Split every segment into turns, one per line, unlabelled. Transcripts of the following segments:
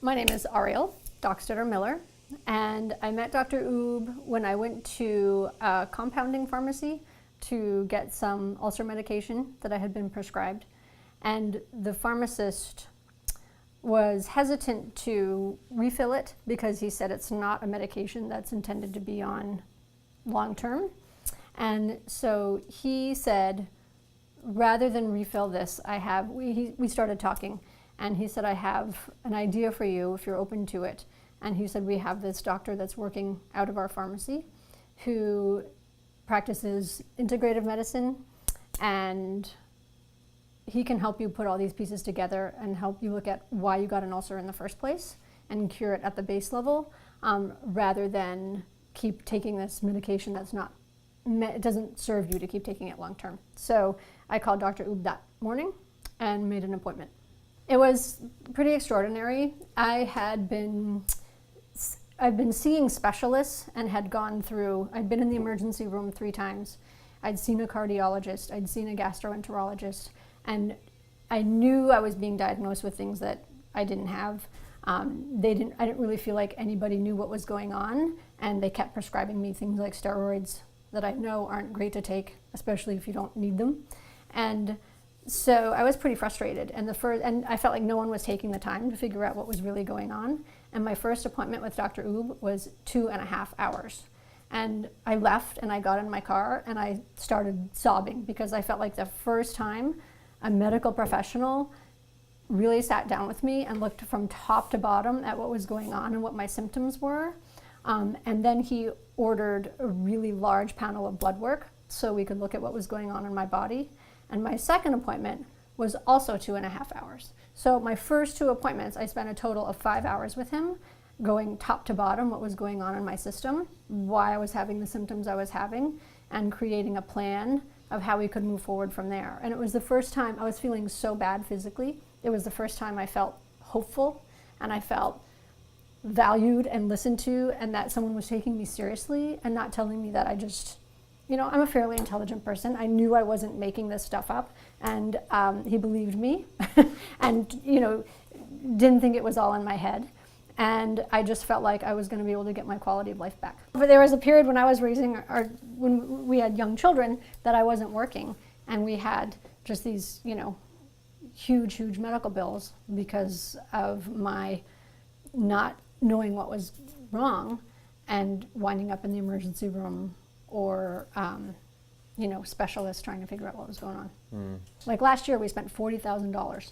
My name is Ariel Dockstetter-Miller, and I met Dr. Oob when I went to a compounding pharmacy to get some ulcer medication that I had been prescribed. And the pharmacist was hesitant to refill it because he said it's not a medication that's intended to be on long term. And so he said, rather than refill this, we started talking, and he said, I have an idea for you if you're open to it. And he said, we have this doctor that's working out of our pharmacy who practices integrative medicine, and he can help you put all these pieces together and help you look at why you got an ulcer in the first place and cure it at the base level, rather than keep taking this medication that's not, it doesn't serve you to keep taking it long term. So I called Dr. Oob that morning and made an appointment. It was pretty extraordinary. I'd been seeing specialists and had gone through, I'd been in the emergency room 3 times. I'd seen a cardiologist, I'd seen a gastroenterologist, and I knew I was being diagnosed with things that I didn't have. I didn't really feel like anybody knew what was going on, and they kept prescribing me things like steroids that I know aren't great to take, especially if you don't need them. And so I was pretty frustrated, and I felt like no one was taking the time to figure out what was really going on. And my first appointment with Dr. Oob was 2.5 hours. And I left and I got in my car and I started sobbing because I felt like the first time a medical professional really sat down with me and looked from top to bottom at what was going on and what my symptoms were. And then he ordered a really large panel of blood work so we could look at what was going on in my body. And my second appointment was also 2.5 hours. So my first 2 appointments, I spent a total of 5 hours with him, going top to bottom what was going on in my system, why I was having the symptoms I was having, and creating a plan of how we could move forward from there. And it was the first time I was feeling so bad physically. It was the first time I felt hopeful and I felt valued and listened to, and that someone was taking me seriously and not telling me that I just, I'm a fairly intelligent person. I knew I wasn't making this stuff up, and he believed me and, didn't think it was all in my head. And I just felt like I was going to be able to get my quality of life back. But there was a period when I was when we had young children that I wasn't working, and we had just these, huge medical bills because of my not knowing what was wrong and winding up in the emergency room or, specialists trying to figure out what was going on. Like last year, we spent $40,000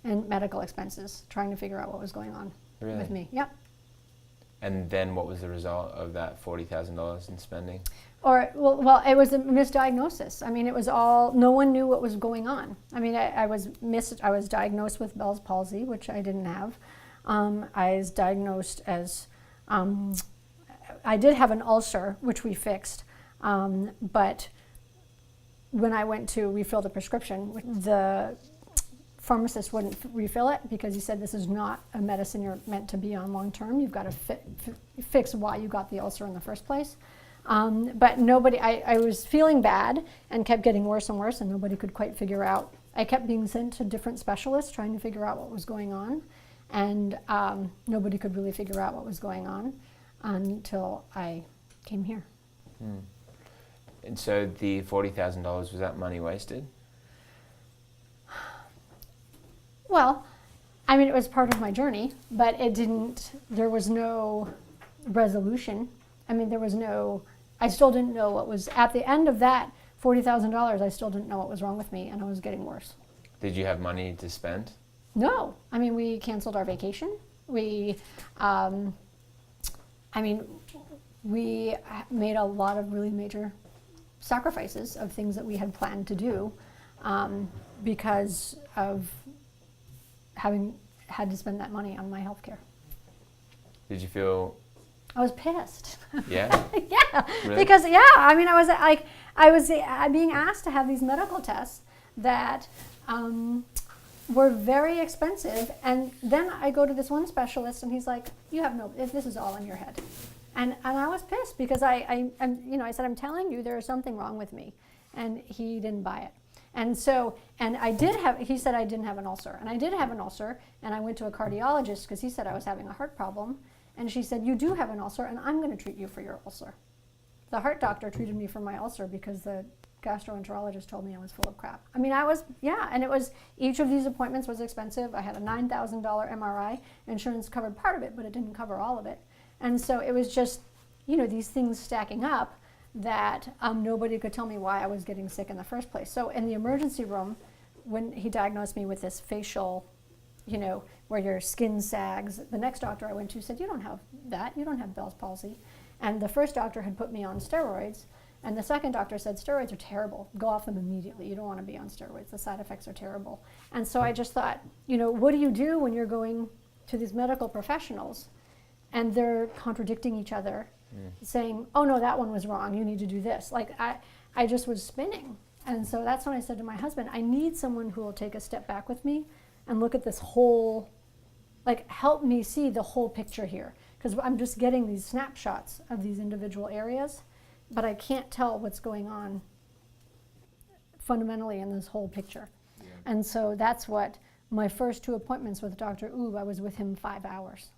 in medical expenses trying to figure out what was going on.
Really?
With me, yep.
And then what was the result of that $40,000 in spending?
Well, it was a misdiagnosis. I mean, it was all, no one knew what was going on. I mean, I was diagnosed with Bell's palsy, which I didn't have. I was diagnosed as, I did have an ulcer, which we fixed, but when I went to refill the prescription, the pharmacist wouldn't refill it because he said, this is not a medicine you're meant to be on long term. You've got to fix why you got the ulcer in the first place. But nobody, I was feeling bad and kept getting worse and worse, and nobody could quite figure out. I kept being sent to different specialists trying to figure out what was going on, and nobody could really figure out what was going on until I came here.
And so the $40,000, was that money wasted?
Well, I mean, it was part of my journey, but there was no resolution. I mean, I still didn't know what was, at the end of that $40,000, I still didn't know what was wrong with me, and I was getting worse.
Did you have money to spend?
No. I mean, we canceled our vacation. We made a lot of really major sacrifices of things that we had planned to do because of having had to spend that money on my health care.
Did you feel?
I was pissed.
Yeah?
Yeah.
Really?
Because, I mean, I was being asked to have these medical tests that were very expensive, and then I go to this one specialist and he's like, this is all in your head. And I was pissed because I said, I'm telling you, there is something wrong with me. And he didn't buy it. And so, and I did have, he said I didn't have an ulcer. And I did have an ulcer, and I went to a cardiologist because he said I was having a heart problem. And she said, you do have an ulcer, and I'm going to treat you for your ulcer. The heart doctor treated me for my ulcer because the gastroenterologist told me I was full of crap. I mean, and it was, each of these appointments was expensive. I had a $9,000 MRI. Insurance covered part of it, but it didn't cover all of it. And so it was just, these things stacking up that nobody could tell me why I was getting sick in the first place. So in the emergency room, when he diagnosed me with this facial, where your skin sags, the next doctor I went to said, you don't have that, you don't have Bell's palsy. And the first doctor had put me on steroids, and the second doctor said, steroids are terrible, go off them immediately, you don't want to be on steroids, the side effects are terrible. And so I just thought, what do you do when you're going to these medical professionals and they're contradicting each other, saying, oh no, that one was wrong, you need to do this. Like, I just was spinning. And so that's when I said to my husband, I need someone who will take a step back with me and look at this whole, help me see the whole picture here. Because I'm just getting these snapshots of these individual areas, but I can't tell what's going on fundamentally in this whole picture. Yeah. And so that's what my first 2 appointments with Dr. Oob, I was with him 5 hours.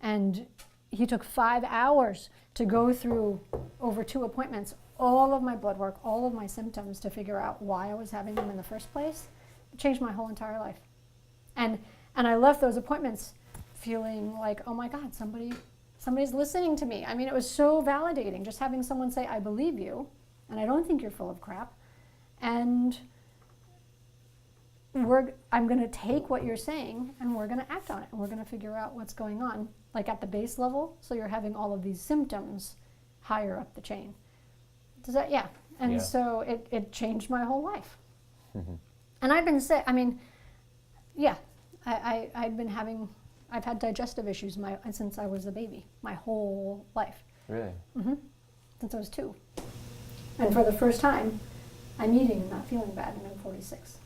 And he took 5 hours to go through, over 2 appointments, all of my blood work, all of my symptoms to figure out why I was having them in the first place. It changed my whole entire life. And I left those appointments feeling like, oh my God, somebody's listening to me. I mean, it was so validating, just having someone say, I believe you, and I don't think you're full of crap, and I'm going to take what you're saying, and we're going to act on it, and we're going to figure out what's going on, at the base level, so you're having all of these symptoms higher up the chain. Does that, yeah. And
yeah.
So it changed my whole life. And I've been sick, I've had digestive issues since I was a baby, my whole life.
Really?
Since I was 2. And for the first time, I'm eating and not feeling bad, and I'm 46.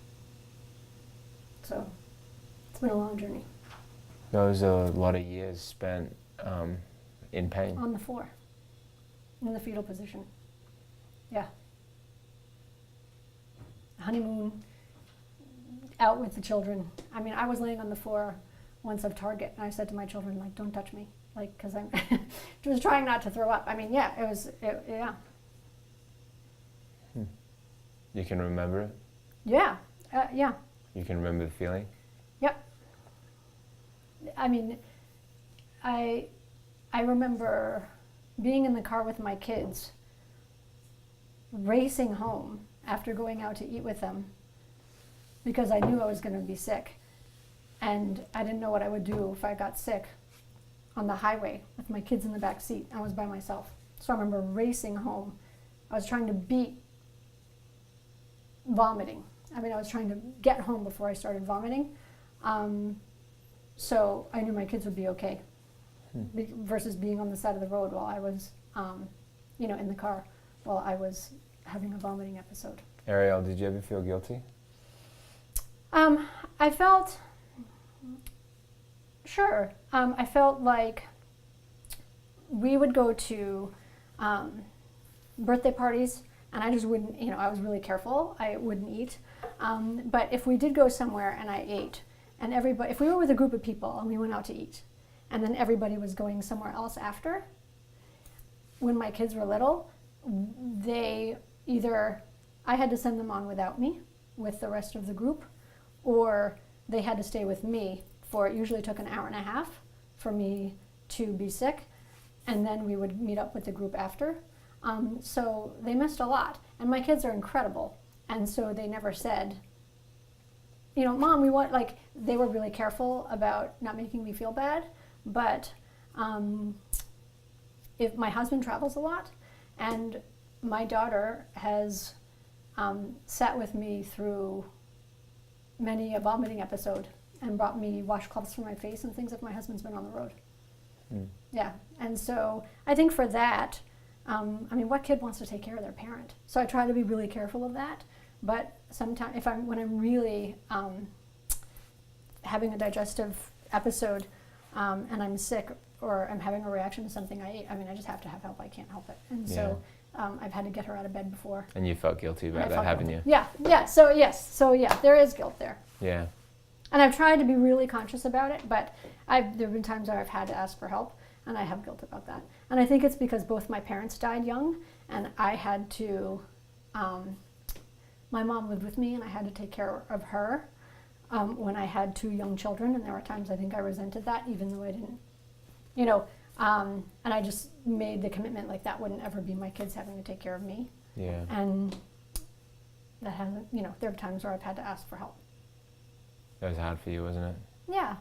So it's been a long journey.
That was a lot of years spent in pain.
On the floor, in the fetal position. Yeah. Honeymoon, out with the children. I mean, I was laying on the floor once of Target, and I said to my children, don't touch me, because I'm just trying not to throw up. I mean, yeah, yeah.
You can remember it?
Yeah, yeah.
You can remember the feeling?
Yep. I mean, I remember being in the car with my kids, racing home after going out to eat with them, because I knew I was going to be sick. And I didn't know what I would do if I got sick on the highway with my kids in the back seat. I was by myself. So I remember racing home. I was trying to beat vomiting. I was trying to get home before I started vomiting. So I knew my kids would be okay. Versus being on the side of the road while I was, in the car while I was having a vomiting episode.
Ariel, did you ever feel guilty?
I felt... Sure. I felt like we would go to birthday parties, and I just wouldn't, I was really careful. I wouldn't eat. But if we did go somewhere and I ate, and if we were with a group of people and we went out to eat, and then everybody was going somewhere else after, when my kids were little, I had to send them on without me, with the rest of the group, or they had to stay with me. It usually took an hour and a half for me to be sick, and then we would meet up with the group after. So they missed a lot, and my kids are incredible, and so they never said, Mom, we want, they were really careful about not making me feel bad, but if my husband travels a lot, and my daughter has sat with me through many a vomiting episode, and brought me washcloths for my face and things if my husband's been on the road. Yeah, and so I think for that, what kid wants to take care of their parent? So I try to be really careful of that, but sometimes when I'm really having a digestive episode and I'm sick or I'm having a reaction to something I ate, I just have to have help, I can't help it. And so I've had to get her out of bed before.
And you felt guilty
And
about
I
that,
felt
haven't
guilty.
you?
Yeah, yeah. So yeah, there is guilt there.
Yeah.
And I've tried to be really conscious about it, but there have been times where I've had to ask for help, and I have guilt about that. And I think it's because both my parents died young, and I had to, my mom lived with me, and I had to take care of her when I had 2 young children, and there were times I think I resented that, even though I didn't, and I just made the commitment like that wouldn't ever be my kids having to take care of me.
Yeah.
And that hasn't, there are times where I've had to ask for help.
That was hard for you, wasn't it?
Yeah.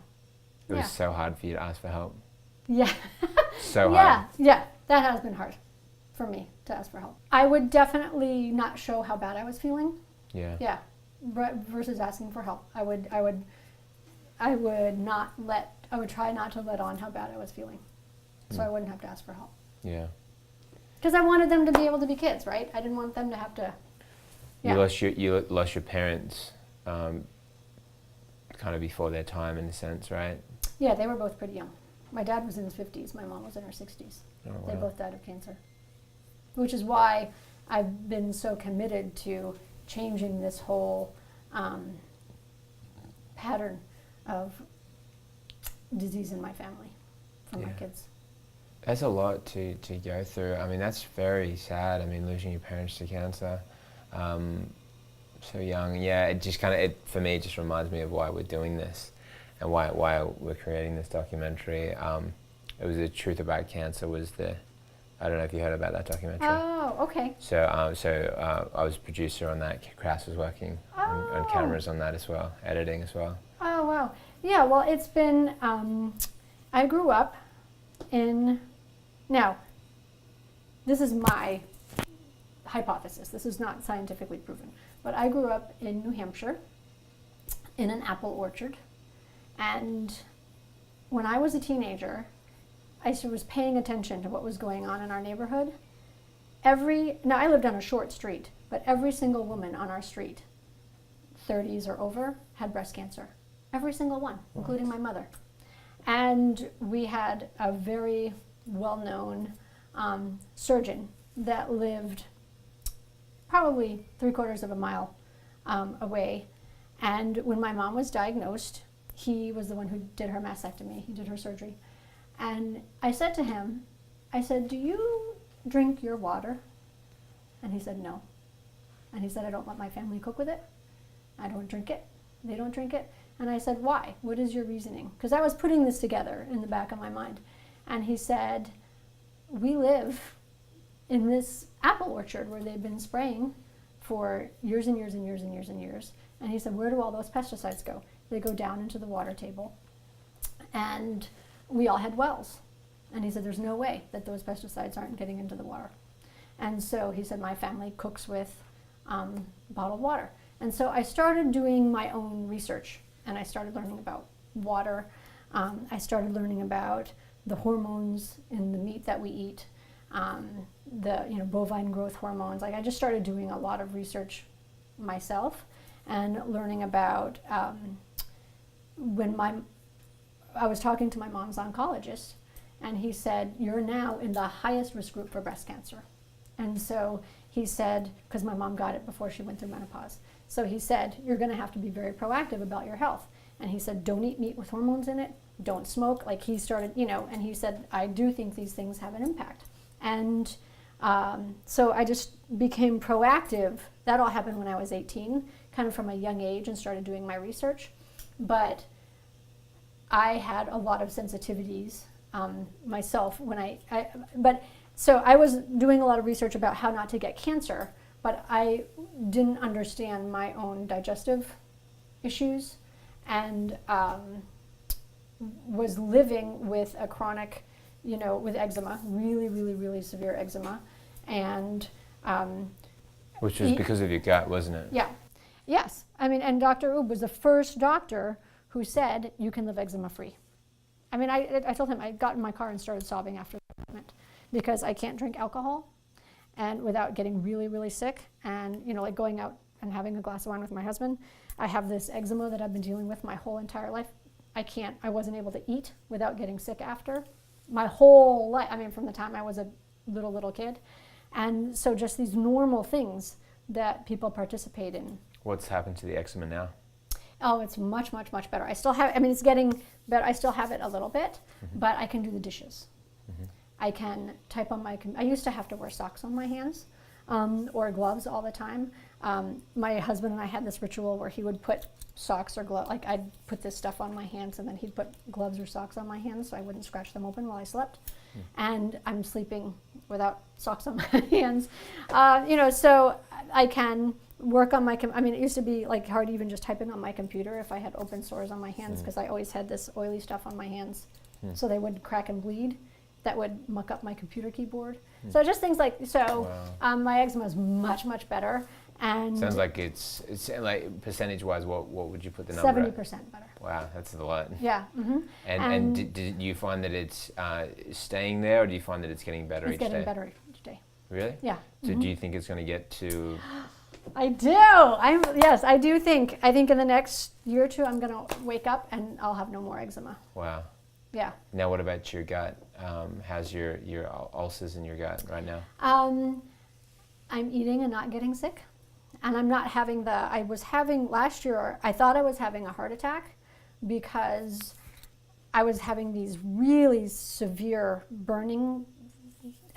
It was so hard for you to ask for help.
Yeah.
So hard.
Yeah, that has been hard for me to ask for help. I would definitely not show how bad I was feeling.
Yeah.
Yeah. Versus asking for help. I would try not to let on how bad I was feeling. So I wouldn't have to ask for help.
Yeah.
Because I wanted them to be able to be kids, right? I didn't want them to have to. Yeah.
You lost your parents kind of before their time, in a sense, right?
Yeah, they were both pretty young. My dad was in his 50s. My mom was in her 60s.
Oh, wow.
They both died of cancer. Which is why I've been so committed to changing this whole pattern of disease in my family for my kids.
That's a lot to go through. I mean, that's very sad. I mean, losing your parents to cancer so young. Yeah, it just for me, it just reminds me of why we're doing this and why we're creating this documentary. It was The Truth About Cancer I don't know if you heard about that documentary.
Oh, okay.
So I was producer on that. Kraus was working on cameras on that as well, editing as well.
Oh, wow. Yeah, well, it's been, I grew up now, this is my hypothesis. This is not scientifically proven. But I grew up in New Hampshire in an apple orchard. And when I was a teenager, I was paying attention to what was going on in our neighborhood. Now I lived on a short street, but every single woman on our street, 30s or over, had breast cancer. Every single one, including my mother. And we had a very well-known surgeon that lived probably 3/4 of a mile away. And when my mom was diagnosed, he was the one who did her mastectomy. He did her surgery. And I said to him, do you drink your water? And he said, no. And he said, I don't let my family cook with it. I don't drink it. They don't drink it. And I said, why? What is your reasoning? Because I was putting this together in the back of my mind. And he said, we live in this apple orchard where they've been spraying for years and years and years and years and years. And he said, where do all those pesticides go? They go down into the water table. And we all had wells. And he said, there's no way that those pesticides aren't getting into the water. And so he said, my family cooks with bottled water. And so I started doing my own research, and I started learning about water. I started learning about the hormones in the meat that we eat, the bovine growth hormones. Like I just started doing a lot of research myself and learning about I was talking to my mom's oncologist, and he said, you're now in the highest risk group for breast cancer. And so he said, because my mom got it before she went through menopause, so he said, you're going to have to be very proactive about your health. And he said, don't eat meat with hormones in it, don't smoke. Like he started, and he said, I do think these things have an impact. And so I just became proactive. That all happened when I was 18, kind of from a young age, and started doing my research. But I had a lot of sensitivities myself so I was doing a lot of research about how not to get cancer, but I didn't understand my own digestive issues, and was living with a chronic, with eczema, really, really, really severe eczema, and
which was because of your gut, wasn't it?
Yeah, yes. I mean, and Dr. Oob was the first doctor who said you can live eczema free. I mean, I told him, I got in my car and started sobbing after that appointment because I can't drink alcohol and without getting really, really sick, and like going out and having a glass of wine with my husband. I have this eczema that I've been dealing with my whole entire life. I wasn't able to eat without getting sick after. My whole life, I mean, from the time I was a little kid. And so just these normal things that people participate in.
What's happened to the eczema now?
Oh, it's much, much, much better. I still have, I mean, it's getting better. I still have it a little bit, but I can do the dishes. I can type on I used to have to wear socks on my hands or gloves all the time. My husband and I had this ritual where he would put socks or gloves, like I'd put this stuff on my hands and then he'd put gloves or socks on my hands so I wouldn't scratch them open while I slept. And I'm sleeping without socks on my hands. So I can work on I mean, it used to be like hard even just typing on my computer if I had open sores on my hands because I always had this oily stuff on my hands. So they would crack and bleed. That would muck up my computer keyboard. So just things like, my eczema is much, much better. And
sounds like it's like percentage-wise, what would you put the number
70% better.
Wow, that's a lot.
Yeah.
And did you find that it's staying there, or do you find that it's getting better each day?
It's getting better each day.
Really?
Yeah.
So do you think it's going to get to...
I do. Yes, I do think. I think in the next year or two, I'm going to wake up and I'll have no more eczema.
Wow.
Yeah.
Now, what about your gut? How's your ulcers in your gut right now?
I'm eating and not getting sick. And I'm not having I was having last year, I thought I was having a heart attack because I was having these really severe burning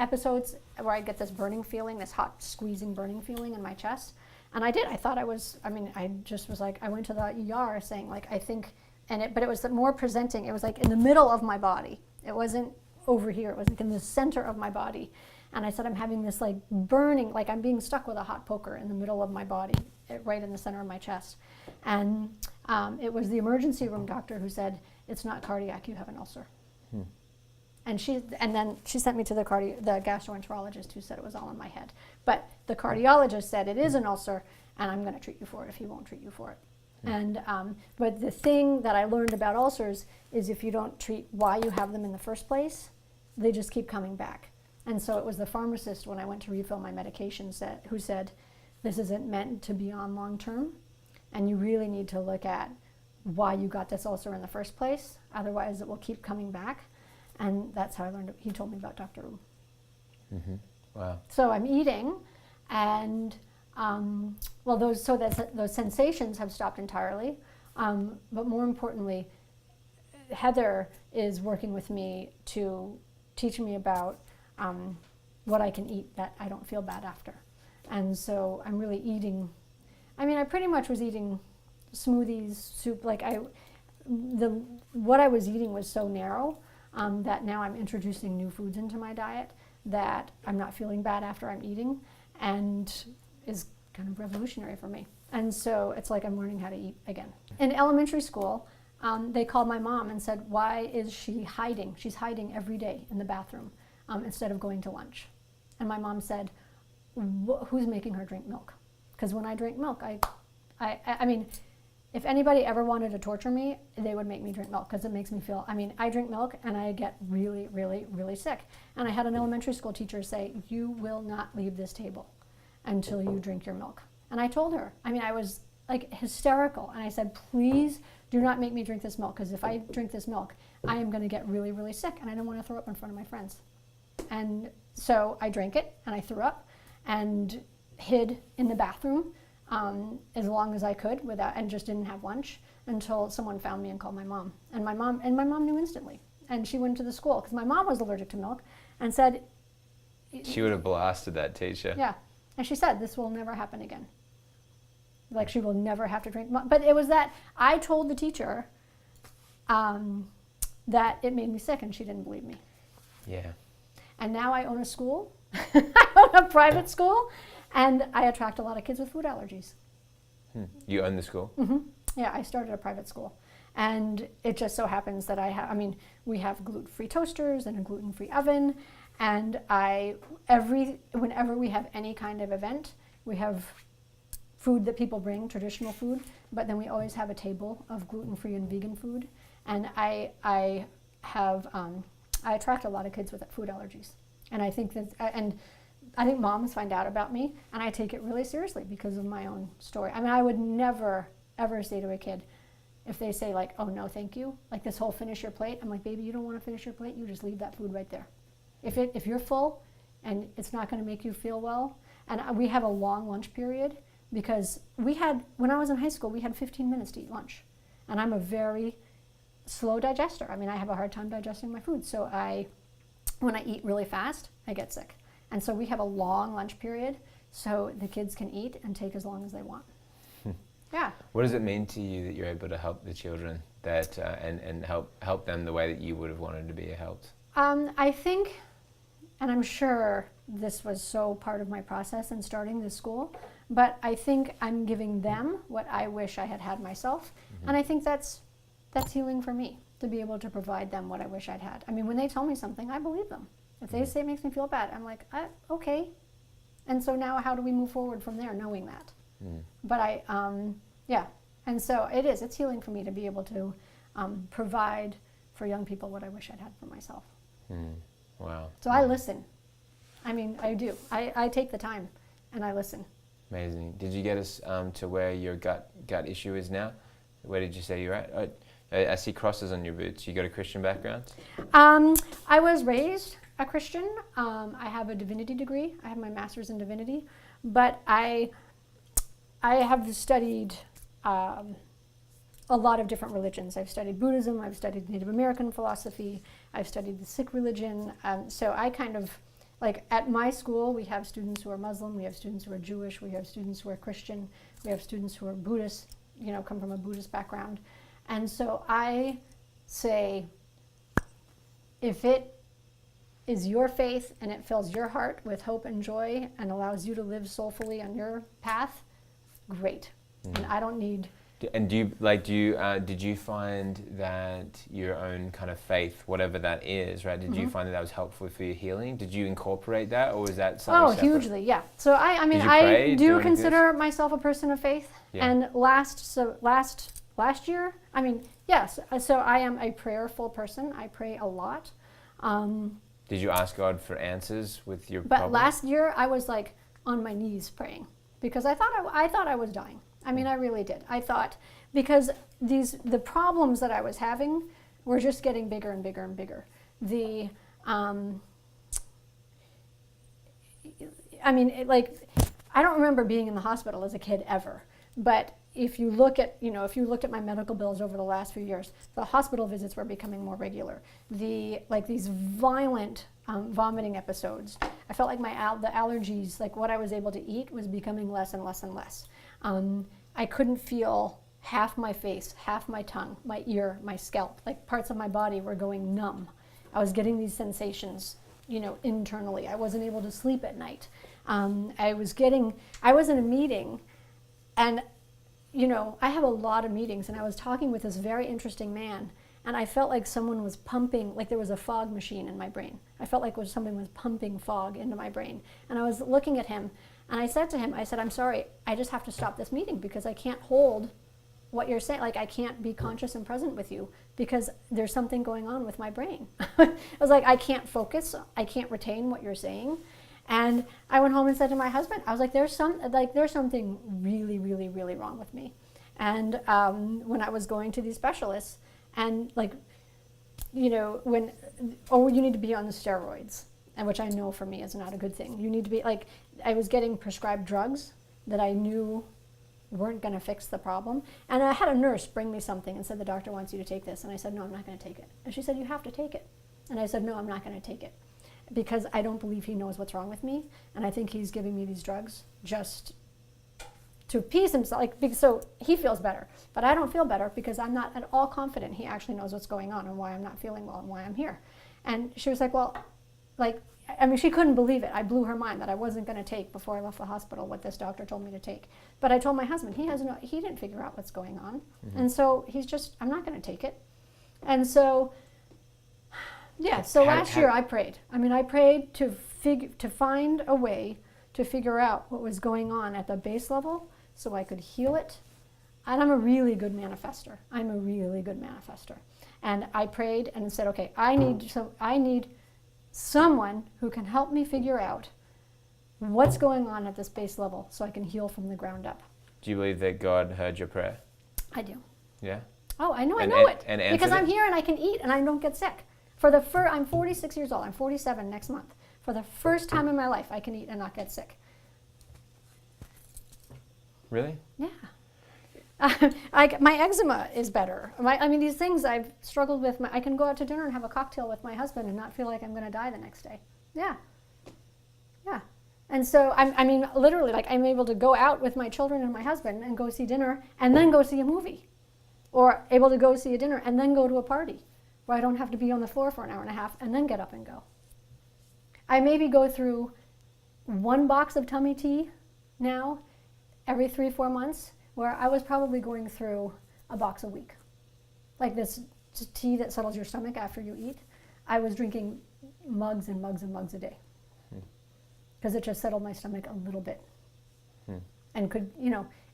episodes where I get this burning feeling, this hot squeezing burning feeling in my chest. And I did. I thought I just was like, I went to the ER saying like, I think, but it was more presenting. It was like in the middle of my body. It wasn't over here. It was like in the center of my body. And I said, I'm having this like burning, like I'm being stuck with a hot poker in the middle of my body, right in the center of my chest. And it was the emergency room doctor who said, it's not cardiac, you have an ulcer. And then she sent me to the gastroenterologist who said it was all in my head. But the cardiologist said it is an ulcer and I'm going to treat you for it if he won't treat you for it. And but the thing that I learned about ulcers is if you don't treat why you have them in the first place, they just keep coming back. And so it was the pharmacist when I went to refill my medications who said, this isn't meant to be on long term, and you really need to look at why you got this ulcer in the first place, otherwise it will keep coming back. And that's how I learned, he told me about Dr. U.
Wow.
So I'm eating, and those sensations have stopped entirely, but more importantly, Heather is working with me to teach me about what I can eat that I don't feel bad after. And so I'm really eating, I pretty much was eating smoothies, soup, what I was eating was so narrow that now I'm introducing new foods into my diet that I'm not feeling bad after I'm eating, and is kind of revolutionary for me. And so it's like I'm learning how to eat again. In elementary school, they called my mom and said, why is she hiding? She's hiding every day in the bathroom instead of going to lunch. And my mom said, who's making her drink milk? Because when I drink milk, if anybody ever wanted to torture me, they would make me drink milk because it makes me feel, I drink milk and I get really, really, really sick. And I had an elementary school teacher say, you will not leave this table until you drink your milk. And I told her, I was like hysterical. And I said, please do not make me drink this milk, because if I drink this milk, I am going to get really, really sick. And I don't want to throw up in front of my friends. And so I drank it and I threw up and hid in the bathroom as long as I could and just didn't have lunch until someone found me and called my mom. And my mom knew instantly. And she went to the school because my mom was allergic to milk and said,
she would have blasted that teacher.
Yeah. And she said, this will never happen again. Like she will never have to drink milk. But it was that I told the teacher that it made me sick and she didn't believe me.
Yeah.
And now I own a school. I own a private school. And I attract a lot of kids with food allergies.
You own the school?
Mm-hmm. Yeah, I started a private school. And it just so happens that we have gluten-free toasters and a gluten-free oven. And whenever we have any kind of event, we have food that people bring, traditional food, but then we always have a table of gluten-free and vegan food. And I attract a lot of kids with food allergies. And I think moms find out about me, and I take it really seriously because of my own story. I would never, ever say to a kid, if they say like, oh no, thank you, like this whole finish your plate, I'm like, baby, you don't want to finish your plate, you just leave that food right there. If you're full and it's not going to make you feel well. And we have a long lunch period because when I was in high school, we had 15 minutes to eat lunch. And I'm a very slow digester. I mean, I have a hard time digesting my food. So when I eat really fast, I get sick. And so we have a long lunch period so the kids can eat and take as long as they want. Yeah.
What does it mean to you that you're able to help the children that and help them the way that you would have wanted to be helped?
I think, and I'm sure this was so part of my process in starting this school, but I think I'm giving them what I wish I had had myself. Mm-hmm. And I think that's healing for me, to be able to provide them what I wish I'd had. I mean, when they tell me something, I believe them. If they say it makes me feel bad, I'm like, okay. And so now how do we move forward from there, knowing that? But yeah. And so it's healing for me to be able to provide for young people what I wish I'd had for myself.
Wow.
So I listen. I mean, I do. I take the time and I listen.
Amazing. Did you get us to where your gut issue is now? Where did you say you're at? I see crosses on your boots. You got a Christian background?
I was raised a Christian. I have a divinity degree. I have my master's in divinity. But I have studied a lot of different religions. I've studied Buddhism. I've studied Native American philosophy. I've studied the Sikh religion. So I kind of, like at my school, we have students who are Muslim. We have students who are Jewish. We have students who are Christian. We have students who are Buddhist, come from a Buddhist background. And so I say, if it is your faith and it fills your heart with hope and joy and allows you to live soulfully on your path, great. And I don't need.
And did you find that your own kind of faith, whatever that is, right? Did you find that was helpful for your healing? Did you incorporate that, or was that something separate?
Hugely, yeah. So I mean, I do consider myself a person of faith. Yeah. And last year, I mean, yes. So I am a prayerful person. I pray a lot.
Did you ask God for answers with your
But
problem?
Last year, I was like on my knees praying because I thought I was dying. I mean, I really did. I thought, because the problems that I was having were just getting bigger and bigger and bigger. I don't remember being in the hospital as a kid ever, but if you looked at my medical bills over the last few years, the hospital visits were becoming more regular. These violent vomiting episodes. I felt like the allergies, like what I was able to eat, was becoming less and less and less. I couldn't feel half my face, half my tongue, my ear, my scalp. Like parts of my body were going numb. I was getting these sensations, internally. I wasn't able to sleep at night. I was in a meeting, and I have a lot of meetings, and I was talking with this very interesting man, and I felt like someone was pumping, like there was a fog machine in my brain. I felt like someone was pumping fog into my brain. And I was looking at him, and I said to him, I'm sorry, I just have to stop this meeting because I can't hold what you're saying. Like, I can't be conscious and present with you because there's something going on with my brain. I was like, I can't focus. I can't retain what you're saying. And I went home and said to my husband, I was like, there's something really, really, really wrong with me. And when I was going to these specialists, and you need to be on the steroids, and which I know for me is not a good thing. You need to be I was getting prescribed drugs that I knew weren't going to fix the problem. And I had a nurse bring me something and said, the doctor wants you to take this. And I said, no, I'm not going to take it. And she said, you have to take it. And I said, no, I'm not going to take it, because I don't believe he knows what's wrong with me, and I think he's giving me these drugs just to appease himself, so he feels better. But I don't feel better because I'm not at all confident he actually knows what's going on and why I'm not feeling well and why I'm here. And she was like, she couldn't believe it. I blew her mind that I wasn't going to take, before I left the hospital, what this doctor told me to take. But I told my husband, he didn't figure out what's going on. Mm-hmm. And so I'm not going to take it. And so, yeah, so last year I prayed. I prayed to find a way to figure out what was going on at the base level so I could heal it. And I'm a really good manifester. And I prayed and said, okay, I need someone who can help me figure out what's going on at this base level so I can heal from the ground up.
Do you believe that God heard your prayer?
I do.
Yeah?
Oh, I know it. Because I'm here and I can eat and I don't get sick. I'm 46 years old. I'm 47 next month. For the first time in my life, I can eat and not get sick.
Really?
Yeah. My eczema is better. These things I've struggled with. I can go out to dinner and have a cocktail with my husband and not feel like I'm going to die the next day. Yeah. Yeah. And so, literally, like, I'm able to go out with my children and my husband and go see dinner and then go see a movie. Or able to go see a dinner and then go to a party where I don't have to be on the floor for an hour and a half and then get up and go. I maybe go through one box of tummy tea now every 3-4 months, where I was probably going through a box a week. Like this tea that settles your stomach after you eat. I was drinking mugs and mugs and mugs a day. Because it just settled my stomach a little bit. And could,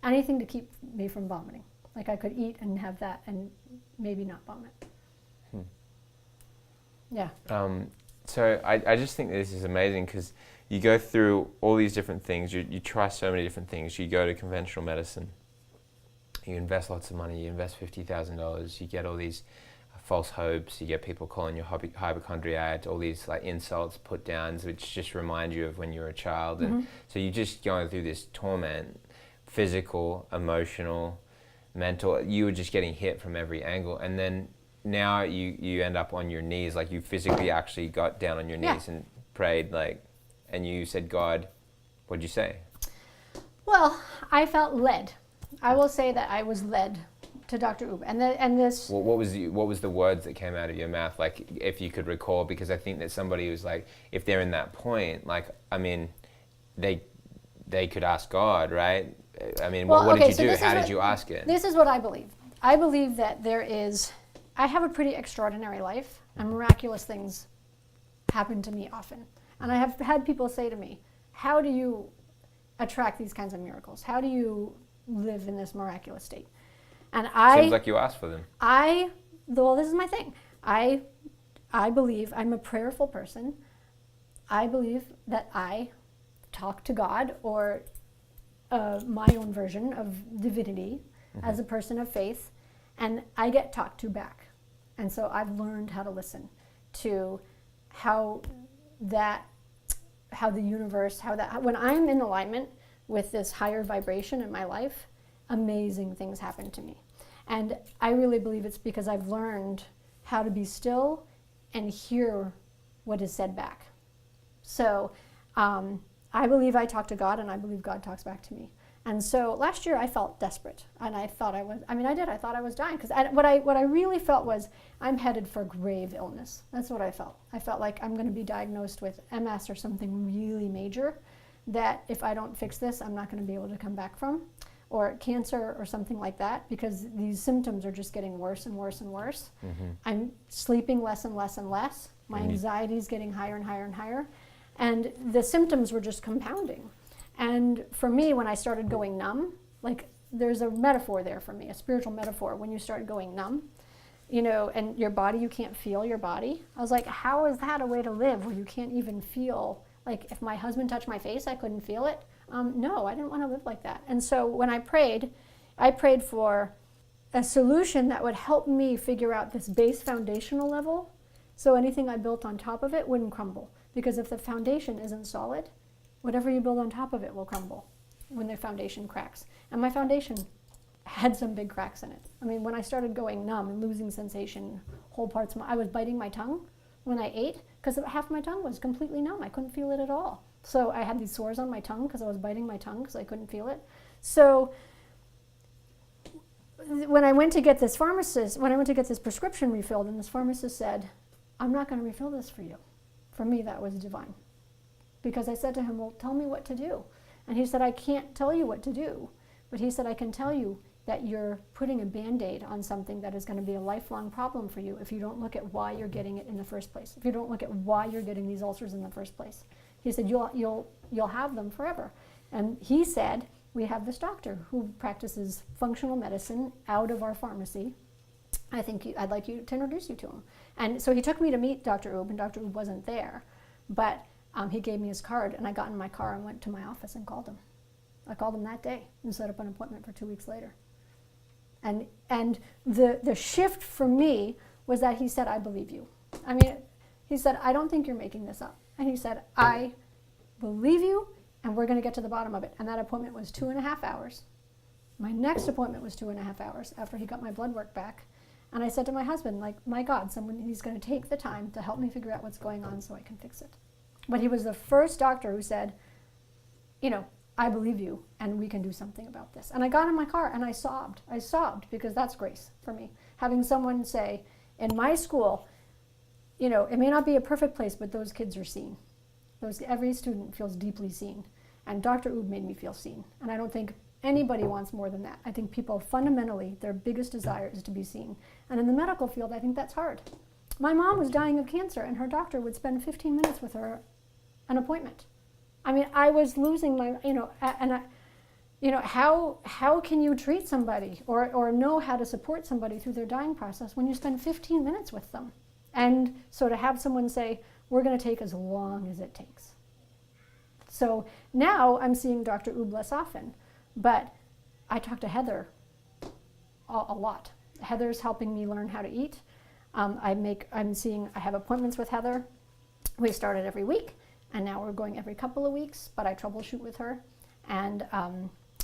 anything to keep me from vomiting. Like I could eat and have that and maybe not vomit. Yeah.
So I just think this is amazing because you go through all these different things. You try so many different things. You go to conventional medicine. You invest lots of money. You invest $50,000. You get all these false hopes. You get people calling you hypochondriac. All these like insults, put downs, which just remind you of when you were a child. And so you're just going through this torment, physical, emotional, mental. You were just getting hit from every angle. And then now you end up on your knees, like you physically actually got down on your knees and prayed, like, and you said, God, what'd you say?
Well, I felt led. I will say that I was led to Dr. Ub. And this...
Well, what was the words that came out of your mouth, like, if you could recall? Because I think that somebody who's like, if they're in that point, like, I mean, they could ask God, right? I mean,
well,
what
okay,
did you do? How did you ask it?
This is what I believe. I believe that I have a pretty extraordinary life, and miraculous things happen to me often. And I have had people say to me, how do you attract these kinds of miracles? How do you live in this miraculous state? And
Seems like you asked for them.
Well, this is my thing. I believe I'm a prayerful person. I believe that I talk to God or my own version of divinity as a person of faith, and I get talked to back. And so I've learned how to listen to how the universe, when I'm in alignment with this higher vibration in my life, amazing things happen to me. And I really believe it's because I've learned how to be still and hear what is said back. So I believe I talk to God, and I believe God talks back to me. And so last year I felt desperate, and I thought I thought I was dying, because what I really felt was I'm headed for grave illness. That's what I felt. I felt like I'm going to be diagnosed with MS or something really major that if I don't fix this, I'm not going to be able to come back from, or cancer or something like that, because these symptoms are just getting worse and worse and worse. I'm sleeping less and less and less. My anxiety is getting higher and higher and higher. And the symptoms were just compounding. And for me, when I started going numb, like there's a metaphor there for me, a spiritual metaphor. When you start going numb, and your body, you can't feel your body. I was like, how is that a way to live where you can't even feel? Like if my husband touched my face, I couldn't feel it. No, I didn't want to live like that. And so when I prayed for a solution that would help me figure out this base foundational level, so anything I built on top of it wouldn't crumble. Because if the foundation isn't solid, whatever you build on top of it will crumble when the foundation cracks. And my foundation had some big cracks in it. I mean, when I started going numb and losing sensation, whole parts, I was biting my tongue when I ate, because half my tongue was completely numb. I couldn't feel it at all. So I had these sores on my tongue because I was biting my tongue because I couldn't feel it. So when I went to get this prescription refilled, and this pharmacist said, I'm not going to refill this for you. For me, that was divine. Because I said to him, well, tell me what to do. And he said, I can't tell you what to do. But he said, I can tell you that you're putting a Band-Aid on something that is going to be a lifelong problem for you if you don't look at why you're getting it in the first place. If you don't look at why you're getting these ulcers in the first place. He said, you'll have them forever. And he said, we have this doctor who practices functional medicine out of our pharmacy. I'd like you to introduce you to him. And so he took me to meet Dr. Ub, and Dr. Ub wasn't there. But he gave me his card, and I got in my car and went to my office and called him. I called him that day and set up an appointment for 2 weeks later. And the shift for me was that he said, I believe you. I mean, He said, I don't think you're making this up. And he said, I believe you, and we're going to get to the bottom of it. And that appointment was 2.5 hours. My next appointment was 2.5 hours after he got my blood work back. And I said to my husband, like, my God, he's going to take the time to help me figure out what's going on so I can fix it. But he was the first doctor who said, you know, I believe you, and we can do something about this. And I got in my car and I sobbed. I sobbed because that's grace for me. Having someone say, in my school, you know, it may not be a perfect place, but those kids are seen. Every student feels deeply seen. And Dr. Oob made me feel seen. And I don't think anybody wants more than that. I think people fundamentally, their biggest desire is to be seen. And in the medical field, I think that's hard. My mom was dying of cancer, and her doctor would spend 15 minutes with her an appointment. I mean, I was losing my, you know, and I, you know, how can you treat somebody or know how to support somebody through their dying process when you spend 15 minutes with them? And so to have someone say, we're going to take as long as it takes. So now I'm seeing Dr. Oob less often, but I talk to Heather a lot. Heather's helping me learn how to eat. I have appointments with Heather. We started every week, and now we're going every couple of weeks, but I troubleshoot with her. And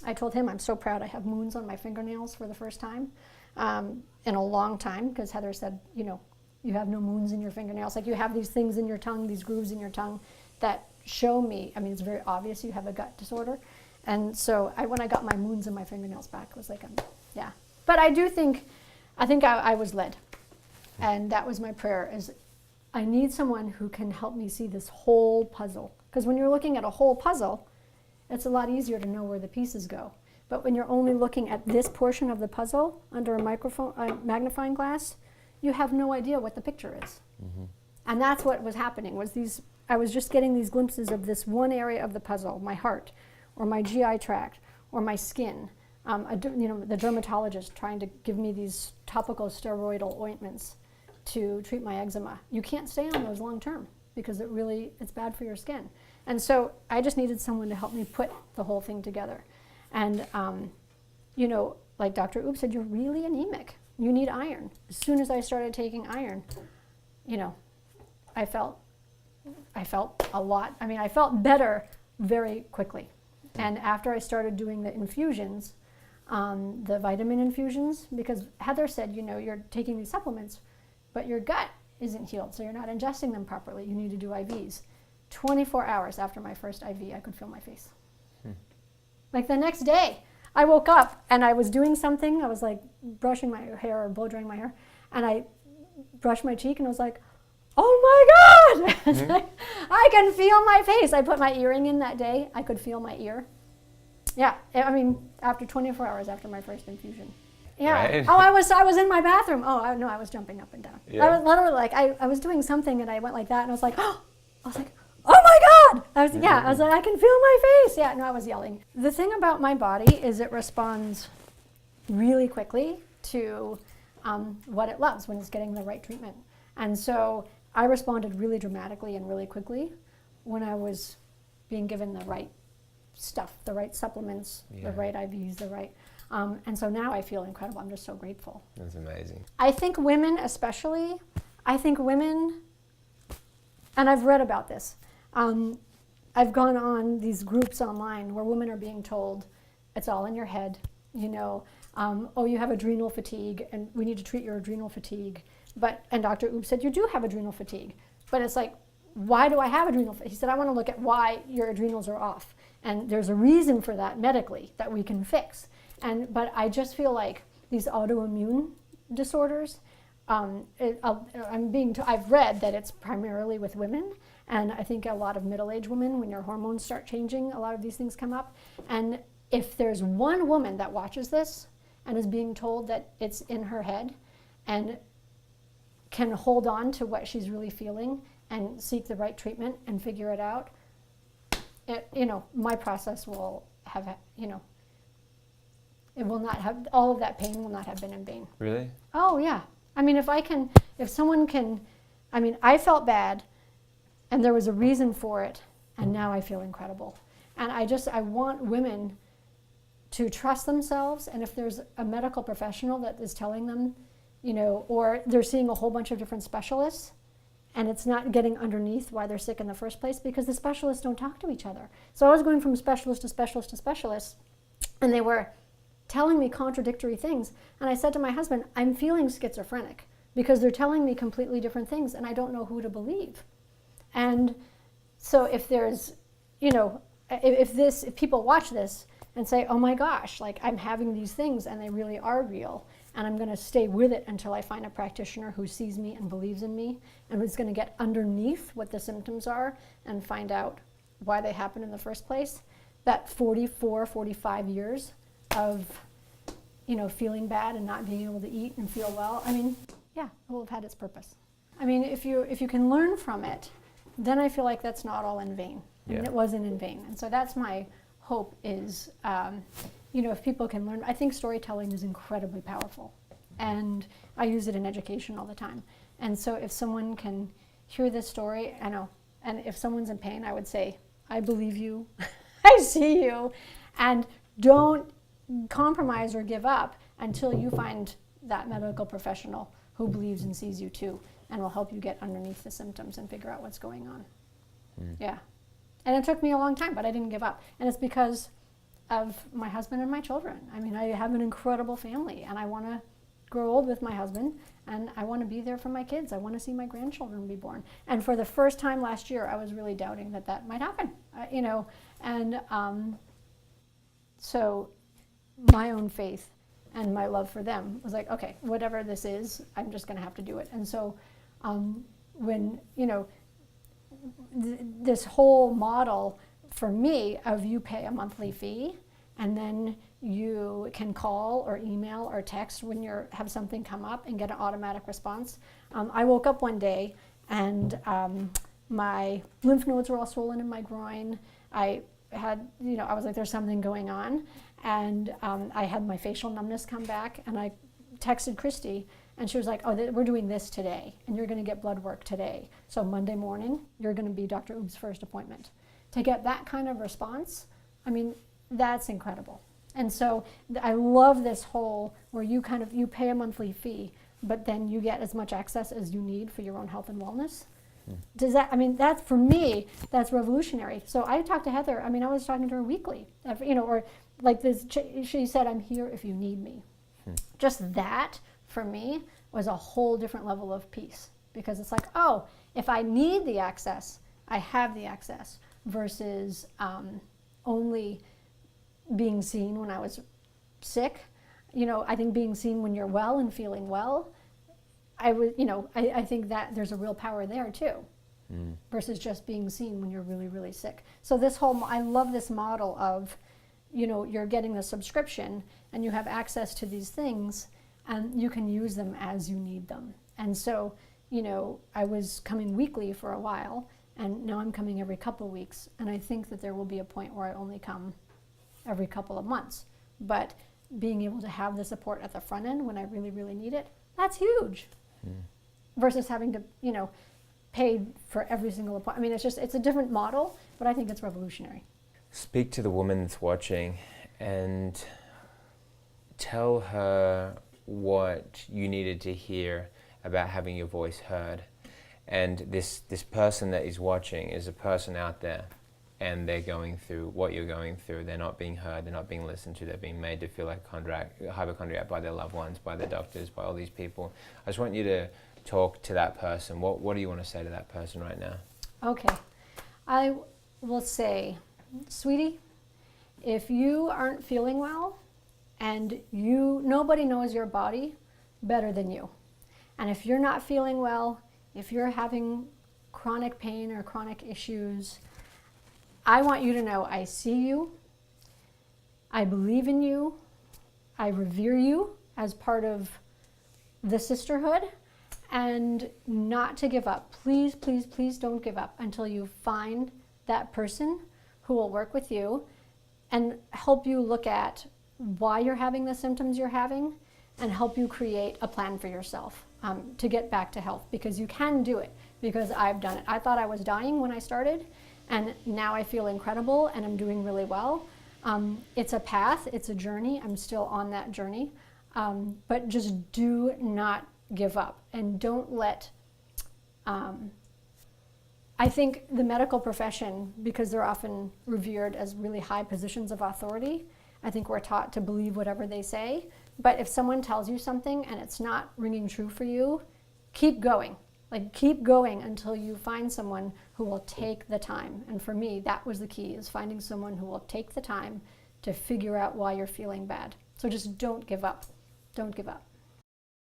I told him I'm so proud I have moons on my fingernails for the first time in a long time, because Heather said, you know, you have no moons in your fingernails. Like, you have these things in your tongue, these grooves in your tongue that show me, I mean, it's very obvious you have a gut disorder. And so when I got my moons in my fingernails back, it was like, yeah. But I think I was led. And that was my prayer, is I need someone who can help me see this whole puzzle. Because when you're looking at a whole puzzle, it's a lot easier to know where the pieces go. But when you're only looking at this portion of the puzzle under a magnifying glass, you have no idea what the picture is. Mm-hmm. And that's what was happening, I was just getting these glimpses of this one area of the puzzle, my heart, or my GI tract, or my skin. The dermatologist trying to give me these topical steroidal ointments to treat my eczema. You can't stay on those long term because it's bad for your skin. And so I just needed someone to help me put the whole thing together. And, you know, like Dr. Oob said, you're really anemic. You need iron. As soon as I started taking iron, you know, I felt a lot. I mean, I felt better very quickly. And after I started doing the infusions, the vitamin infusions, because Heather said, you know, you're taking these supplements, but your gut isn't healed, so you're not ingesting them properly. You need to do IVs. 24 hours after my first IV, I could feel my face. Like the next day, I woke up and I was doing something. I was like brushing my hair or blow drying my hair, and I brushed my cheek and I was like, oh my God! It's like, I can feel my face. I put my earring in that day. I could feel my ear. Yeah, I mean, after 24 hours after my first infusion. Yeah. Right. Oh, I was in my bathroom. Oh, I was jumping up and down. Yeah. I was literally like, I was doing something and I went like that and I was like, oh my God! I was like, I can feel my face. Yeah, no, I was yelling. The thing about my body is it responds really quickly to what it loves when it's getting the right treatment. And so I responded really dramatically and really quickly when I was being given the right stuff, the right supplements, the right IVs, the right, and so now I feel incredible. I'm just so grateful.
That's amazing.
I think women especially, and I've read about this, I've gone on these groups online where women are being told, it's all in your head, you know, oh, you have adrenal fatigue and we need to treat your adrenal fatigue. And Dr. Oob said, you do have adrenal fatigue. But it's like, why do I have adrenal fatigue? He said, I want to look at why your adrenals are off. And there's a reason for that medically that we can fix. But I just feel like these autoimmune disorders, I've read that it's primarily with women. And I think a lot of middle-aged women, when your hormones start changing, a lot of these things come up. And if there's one woman that watches this and is being told that it's in her head and can hold on to what she's really feeling and seek the right treatment and figure it out, my process will have, it will not have, all of that pain will not have been in vain.
Really?
Oh, yeah. I mean, if someone can, I felt bad and there was a reason for it, and now I feel incredible. And I want women to trust themselves, and if there's a medical professional that is telling them, or they're seeing a whole bunch of different specialists, And it's not getting underneath why they're sick in the first place, because the specialists don't talk to each other. So I was going from specialist to specialist to specialist, and they were telling me contradictory things. And I said to my husband, I'm feeling schizophrenic because they're telling me completely different things and I don't know who to believe. And so if there's, if people watch this and say, oh my gosh, like I'm having these things and they really are real, and I'm going to stay with it until I find a practitioner who sees me and believes in me and who's going to get underneath what the symptoms are and find out why they happen in the first place, that 44, 45 years of, feeling bad and not being able to eat and feel well, it will have had its purpose. If you can learn from it, then I feel like that's not all in vain. It wasn't in vain. And so that's my hope is, if people can learn. I think storytelling is incredibly powerful. And I use it in education all the time. And so if someone can hear this story, and if someone's in pain, I would say, I believe you, I see you, and don't compromise or give up until you find that medical professional who believes and sees you too, and will help you get underneath the symptoms and figure out what's going on. Yeah. And it took me a long time, but I didn't give up. And it's because of my husband and my children. I have an incredible family, and I want to grow old with my husband, and I want to be there for my kids. I want to see my grandchildren be born. And for the first time last year, I was really doubting that might happen, so my own faith and my love for them was like, okay, whatever this is, I'm just going to have to do it. And so when, this whole model for me of you pay a monthly fee and then you can call or email or text when you have something come up and get an automatic response. I woke up one day and my lymph nodes were all swollen in my groin. I had, I was like, there's something going on. And I had my facial numbness come back, and I texted Christy, and she was like, oh, we're doing this today, and you're going to get blood work today. So Monday morning, you're going to be Dr. Oob's first appointment. To get that kind of response, that's incredible. And so I love this whole where you pay a monthly fee, but then you get as much access as you need for your own health and wellness. Does that, that for me, that's revolutionary. So I talked to Heather, I was talking to her weekly, or like this, she said, I'm here if you need me. Just that, for me, was a whole different level of peace. Because it's like, oh, if I need the access, I have the access, versus only being seen when I was sick. I think being seen when you're well and feeling well, I think that there's a real power there too, versus just being seen when you're really, really sick. So I love this model of, you're getting the subscription and you have access to these things and you can use them as you need them. And so, I was coming weekly for a while, and now I'm coming every couple of weeks. And I think that there will be a point where I only come every couple of months. But being able to have the support at the front end when I really, really need it, that's huge. Versus having to, pay for every single appointment. It's a different model, but I think it's revolutionary.
Speak to the woman that's watching and tell her what you needed to hear about having your voice heard. And this person that is watching is a person out there, and they're going through what you're going through. They're not being heard, they're not being listened to, they're being made to feel like hypochondriac by their loved ones, by their doctors, by all these people. I just want you to talk to that person. What do you want to say to that person right now?
Okay. I will say, sweetie, if you aren't feeling well, and nobody knows your body better than you. And if you're not feeling well, if you're having chronic pain or chronic issues, I want you to know I see you, I believe in you, I revere you as part of the sisterhood, and not to give up. Please, please, please don't give up until you find that person who will work with you and help you look at why you're having the symptoms you're having and help you create a plan for yourself to get back to health, because you can do it, because I've done it. I thought I was dying when I started, and now I feel incredible and I'm doing really well. It's a path, it's a journey. I'm still on that journey, but just do not give up, and don't let I think the medical profession, because they're often revered as really high positions of authority, I think we're taught to believe whatever they say. But if someone tells you something and it's not ringing true for you, keep going. Like, keep going until you find someone who will take the time. And for me, that was the key, is finding someone who will take the time to figure out why you're feeling bad. So just don't give up. Don't give up.